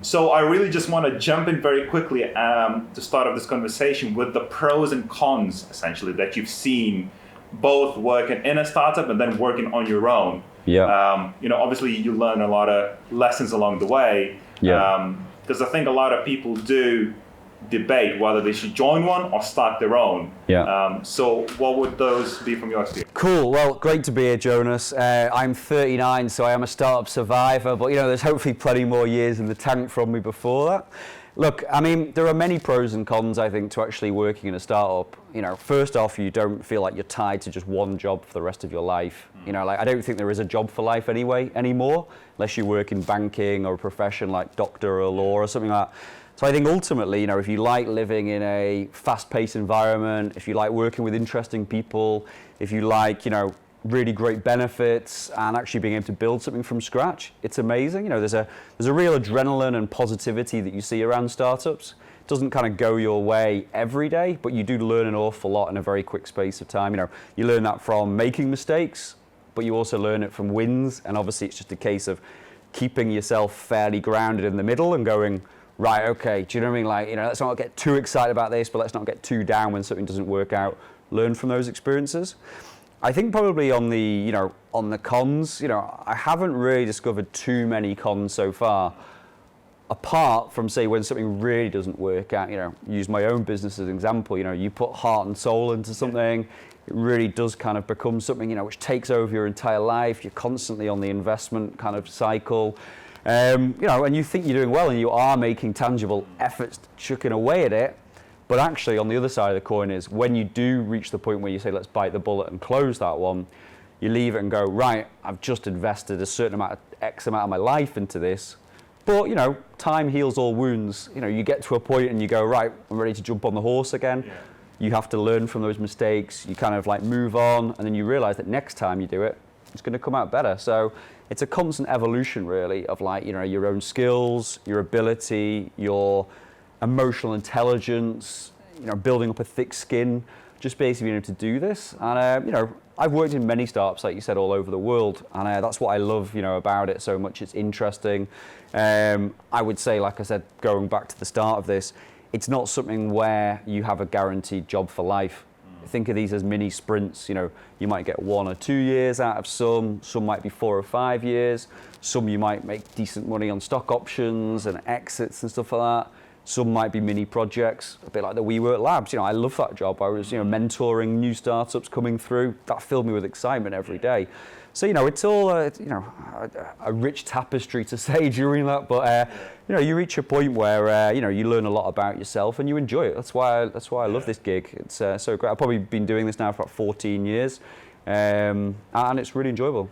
So I really just want to jump in very quickly to start off this conversation with the pros and cons, essentially, that you've seen both working in a startup and then working on your own. Yeah. Obviously you learn a lot of lessons along the way. Yeah. Because I think a lot of people do debate whether they should join one or start their own. Yeah. So what would those be from your experience? Cool. Well, great to be here, Jonas. I'm 39, so I am a startup survivor, but there's hopefully plenty more years in the tank from me before that. Look, I mean, there are many pros and cons, I think, to actually working in a startup. First off, you don't feel like you're tied to just one job for the rest of your life. I don't think there is a job for life anymore, unless you work in banking or a profession like doctor or law or something like that. So I think ultimately, if you like living in a fast-paced environment, if you like working with interesting people, if you like, really great benefits and actually being able to build something from scratch, it's amazing. There's a real adrenaline and positivity that you see around startups. It doesn't kind of go your way every day, but you do learn an awful lot in a very quick space of time. You learn that from making mistakes, but you also learn it from wins. And obviously it's just a case of keeping yourself fairly grounded in the middle and going, right, okay, do you know what I mean? Let's not get too excited about this, but let's not get too down when something doesn't work out. Learn from those experiences. I think probably on the cons, I haven't really discovered too many cons so far, apart from, say, when something really doesn't work out. Use my own business as an example. You put heart and soul into something, it really does kind of become something, which takes over your entire life. You're constantly on the investment kind of cycle. And you think you're doing well and you are making tangible efforts chucking away at it. But actually, on the other side of the coin is when you do reach the point where you say, let's bite the bullet and close that one, you leave it and go, right, I've just invested a certain amount, X amount of my life into this. But, time heals all wounds. You get to a point and you go, right, I'm ready to jump on the horse again. Yeah. You have to learn from those mistakes. You kind of move on. And then you realize that next time you do it, it's going to come out better. So it's a constant evolution, really, of your own skills, your ability, your emotional intelligence, building up a thick skin, just basically being able to do this. And I've worked in many startups, like you said, all over the world, and that's what I love, about it so much. It's interesting. I would say, like I said, going back to the start of this, it's not something where you have a guaranteed job for life. Think of these as mini sprints. You might get 1 or 2 years out of some might be 4 or 5 years, some you might make decent money on stock options and exits and stuff like that. Some might be mini projects, a bit like the WeWork Labs. I love that job. I was, mentoring new startups coming through. That filled me with excitement every day. So, it's all, a rich tapestry to say during that. But, you reach a point where, you learn a lot about yourself and you enjoy it. That's why I love this gig. It's so great. I've probably been doing this now for about 14 years, and it's really enjoyable.